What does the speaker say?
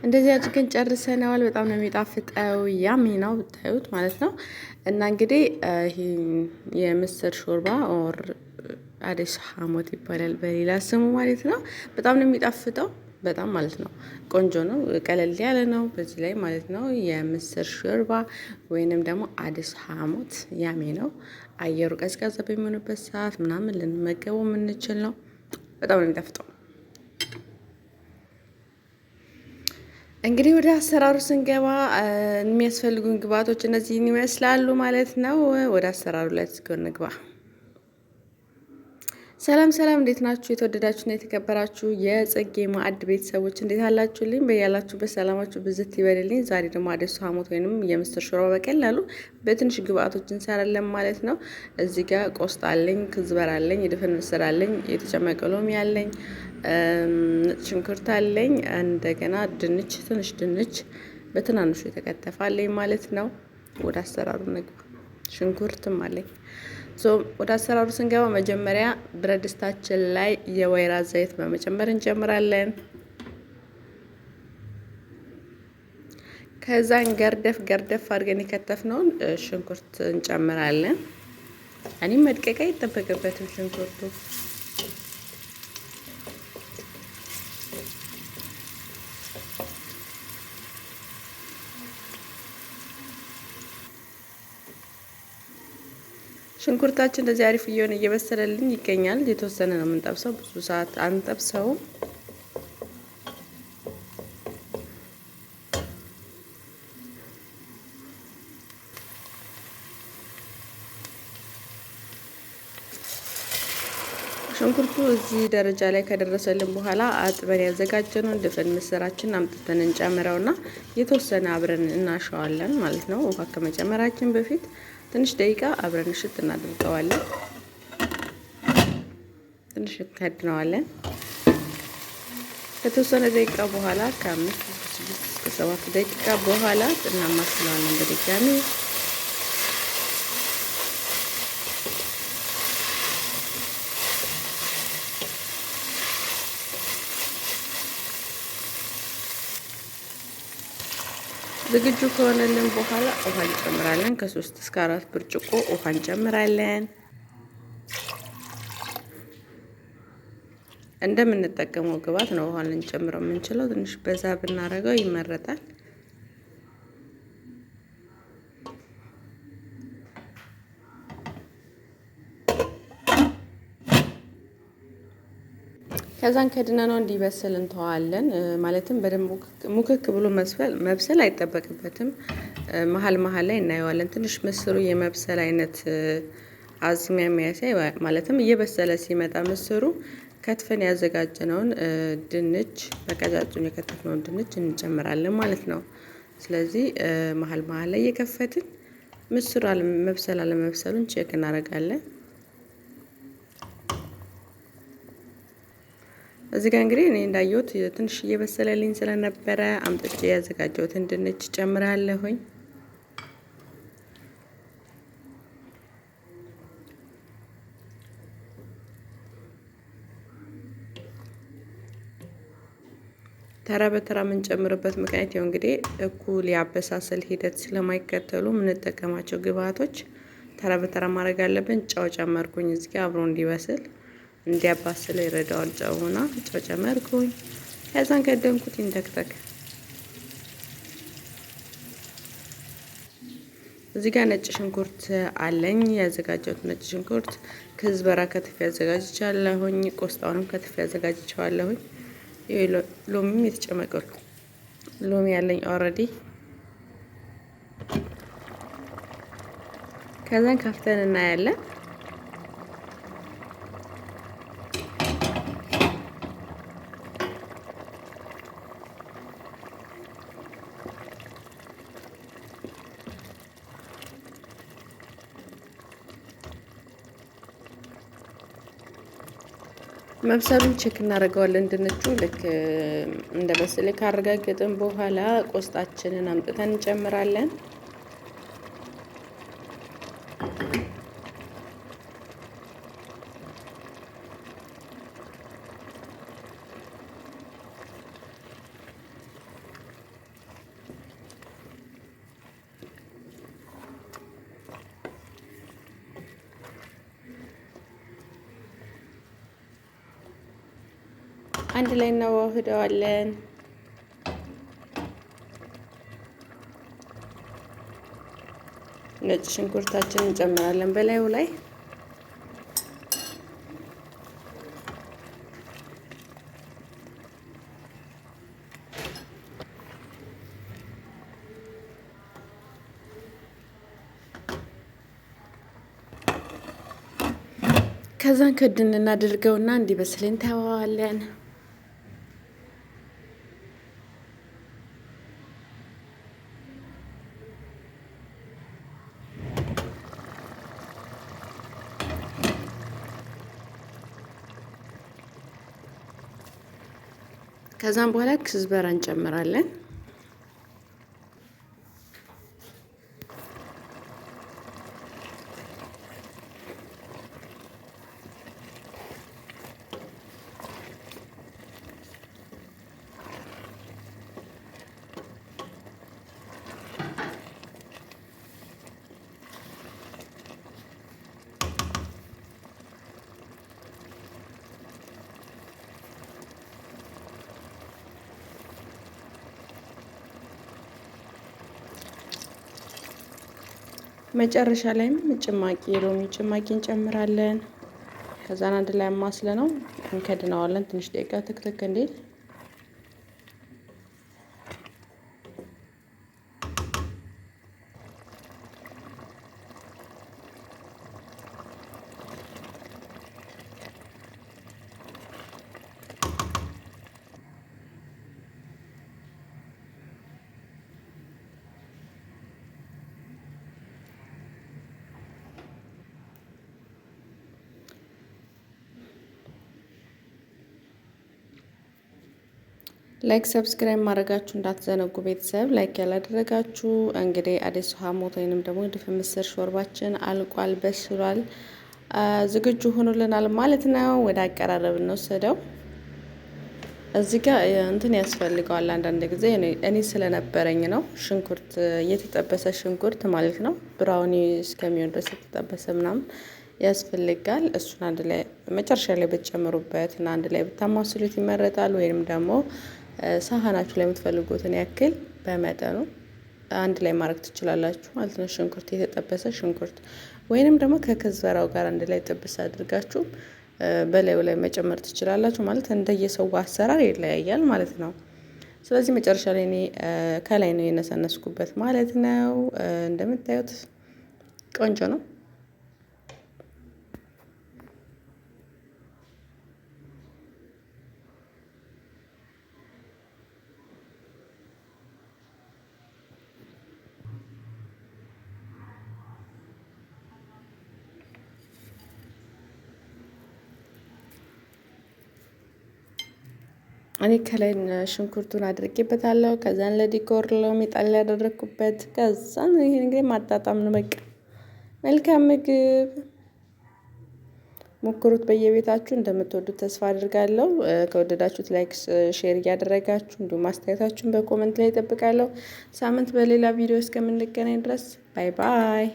እንደዚህ አድርገን ጨርሰናል። በጣም ነው የሚጣፍጠው። ያሚ ነው ብታዩት ማለት ነው። እና እንግዲህ ይሄ የምስር ሾርባ ኦር አደስ ሐሞት ይባላል በሌላ ስሙ ማለት ነው። በጣም ነው የሚጣፍጠው። በጣም ማለት ነው ቆንጆ ነው። ቀለል ያለ ነው በዚህ ላይ ማለት ነው። የምስር ሾርባ ወይንም ደግሞ አደስ ሐሞት ያሚ ነው። አየሩ ቀዝቃዛ በሚሆንበት ሰዓት ምናምን ልንመገበው የምንችል ነው። በጣም ነው የሚጣፍጠው። እንግዲህ ወደ አሰራሩ ስንገባ የሚያስፈልጉን ግብአቶች እነዚህን ይመስላሉ ማለት ነው። ወደ አሰራሩ ላይ እንግባ። ሰላም ሰላም፣ እንዴት ናችሁ? የተወደዳችሁና የተከበራችሁ የጽጌ ማዕድ ቤተሰቦች እንዴት አላችሁልኝ? በያላችሁበት ሰላማችሁ ብዝት ይበልልኝ። ዛሬ ደግሞ አደሱ ሐሞት ወይንም የምስር ሾርባ በቀላሉ በትንሽ ግብአቶች እንሰራለን ማለት ነው። እዚህ ጋር ቆስጣ አለኝ፣ ክዝበር አለኝ፣ የድፍን ምስር አለኝ፣ የተጨመቀ ሎሚ አለኝ፣ ነጭ ሽንኩርት አለኝ፣ እንደገና ድንች፣ ትንሽ ድንች በትናንሹ የተከተፈ አለኝ ማለት ነው። ወደ አሰራሩ እንግባ። ሽንኩርትም አለኝ። ወደ አሰራሩ ስንገባ መጀመሪያ ብረት ድስታችን ላይ የወይራ ዘይት በመጨመር እንጀምራለን። ከዛን ገርደፍ አድርገን የከተፍነውን ሽንኩርት እንጨምራለን። እኔም መድቀቅ አይጠበቅበትም ሽንኩርቱ። ሽንኩርታችን እንደዚህ አሪፍ እየሆነ እየበሰለልኝ ይገኛል። የተወሰነ ነው የምንጠብሰው፣ ብዙ ሰዓት አንጠብሰውም። ሽንኩርቱ እዚህ ደረጃ ላይ ከደረሰልን በኋላ አጥበን ያዘጋጀነውን ድፍን ምስራችን አምጥተን እንጨምረውና የተወሰነ አብረን እናሸዋለን ማለት ነው። ውሃ ከመጨመራችን በፊት ትንሽ ደቂቃ አብረን እሽት እናደርገዋለን። ትንሽ ከድነዋለን። ከተወሰነ ደቂቃ በኋላ ከ5 እስከ 7 ደቂቃ በኋላ እናማስለዋለን በድጋሚ። ዝግጁ ከሆነልን በኋላ ውሃ እንጨምራለን። ከ3 እስከ 4 ብርጭቆ ውሃ እንጨምራለን። እንደምንጠቀመው ግብአት ነው ውሃ ልንጨምረው የምንችለው። ትንሽ በዛ ብናረገው ይመረጣል። ከዛን ከድነ ነው እንዲበስል እንተዋለን። ማለትም በደንብ ሙክክ ብሎ መብሰል አይጠበቅበትም። መሀል ላይ እናየዋለን። ትንሽ ምስሩ የመብሰል አይነት አዝሚያ የሚያሳይ ማለትም እየበሰለ ሲመጣ ምስሩ ከትፈን ያዘጋጀነውን ድንች በቀጫጭኑ የከተፍነውን ድንች እንጨምራለን ማለት ነው። ስለዚህ መሀል ላይ እየከፈትን ምስሩ መብሰል አለመብሰሉን ቼክ እናደርጋለን። እዚህ ጋር እንግዲህ እኔ እንዳየሁት ትንሽ እየበሰለልኝ ስለነበረ አምጥቼ ያዘጋጀሁትን ድንች ጨምራለሁኝ። ተራ በተራ የምንጨምርበት ምክንያት ያው እንግዲህ እኩል የአበሳሰል ሂደት ስለማይከተሉ የምንጠቀማቸው ግብአቶች ተራ በተራ ማድረግ አለብን። ጨው ጨመርኩኝ እዚህ ጋር አብሮ እንዲበስል እንዲያባስለው ይረዳዋል። ጨውና ጨው ጨመርኩኝ። ከዛን ከደንኩት ይንተክተክ። እዚህ ጋር ነጭ ሽንኩርት አለኝ ያዘጋጀሁት ነጭ ሽንኩርት፣ ክዝበራ ከትፌ አዘጋጅቻለሁኝ። ቆስጣውንም ከትፌ አዘጋጅቻለሁኝ። ሎሚም የተጨመቀ ሎሚ ያለኝ ኦልሬዲ። ከዛን ከፍተን እናያለን። መብሰሉን ቼክ እናደርገዋለን። ድንቹ ልክ እንደ በሰለ ካረጋገጥን በኋላ ቆስጣችንን አምጥተን እንጨምራለን። አንድ ላይ እናዋህደዋለን። ነጭ ሽንኩርታችንን እንጨምራለን በላዩ ላይ። ከዛን ክድን እናድርገውና እንዲበስል እንተዋዋለን። ከዛም በኋላ ክዝበራ እንጨምራለን። መጨረሻ ላይም ጭማቂ የሎሚ ጭማቂ እንጨምራለን። ከዛን አንድ ላይ ማስለ ነው እንከድነዋለን ትንሽ ደቂቃ ትክትክ እንዲል። ላይክ ሰብስክራይብ ማድረጋችሁ እንዳትዘነጉ ቤተሰብ። ላይክ ያላደረጋችሁ እንግዲህ አደስ ሀሞት ወይንም ደግሞ ድፍን ምስር ሾርባችን አልቋል፣ በስሏል፣ ዝግጁ ሆኖልናል ማለት ነው። ወደ አቀራረብ እንወሰደው። እዚህ ጋር እንትን ያስፈልገዋል አንዳንድ ጊዜ እኔ ስለነበረኝ ነው። ሽንኩርት የተጠበሰ ሽንኩርት ማለት ነው። ብራውኒ እስከሚሆን ድረስ የተጠበሰ ምናምን ያስፈልጋል። እሱን አንድ ላይ መጨረሻ ላይ ብትጨምሩበት እና አንድ ላይ ብታማስሉት ይመረጣል። ወይንም ደግሞ ሳህናችሁ ላይ የምትፈልጉትን ያክል በመጠኑ አንድ ላይ ማድረግ ትችላላችሁ ማለት ነው። ሽንኩርት የተጠበሰ ሽንኩርት ወይንም ደግሞ ከከዝበራው ጋር አንድ ላይ ጥብስ አድርጋችሁ በላዩ ላይ መጨመር ትችላላችሁ። ማለት እንደየሰው አሰራር ይለያያል ማለት ነው። ስለዚህ መጨረሻ ላይ እኔ ከላይ ነው የነሰነስኩበት ማለት ነው። እንደምታዩት ቆንጆ ነው። እኔ ከላይ ሽንኩርቱን አድርጌበታለሁ። ከዛን ለዲኮር ሎሚ ጣል ያደረኩበት። ከዛን ይሄን እንግዲህ ማጣጣም ነው በቃ። መልካም ምግብ ሞክሩት በየቤታችሁ። እንደምትወዱት ተስፋ አድርጋለሁ። ከወደዳችሁት ላይክ፣ ሼር እያደረጋችሁ እንዲሁም አስተያየታችሁን በኮመንት ላይ እጠብቃለሁ። ሳምንት በሌላ ቪዲዮ እስከምንገናኝ ድረስ ባይ ባይ።